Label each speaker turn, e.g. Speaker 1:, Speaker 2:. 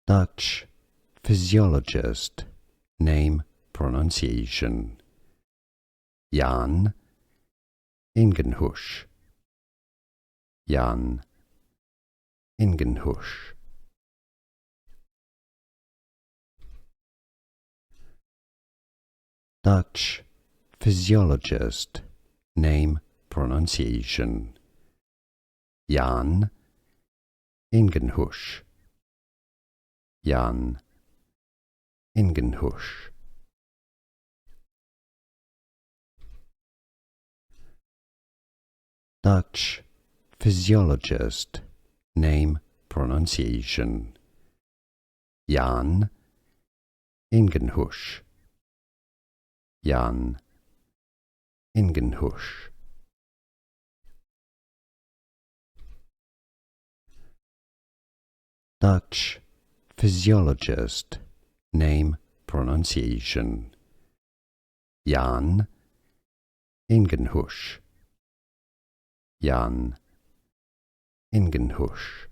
Speaker 1: Dutch physiologist, name, pronunciation. Jan Ingenhousz. Jan Ingenhousz. Dutch physiologist, name, pronunciation. Jan Ingenhousz. Jan Ingenhousz. Dutch physiologist, name, pronunciation. Jan Ingenhousz. Jan Ingenhousz. Dutch physiologist, name, pronunciation. Jan Ingenhousz. Jan Ingenhousz.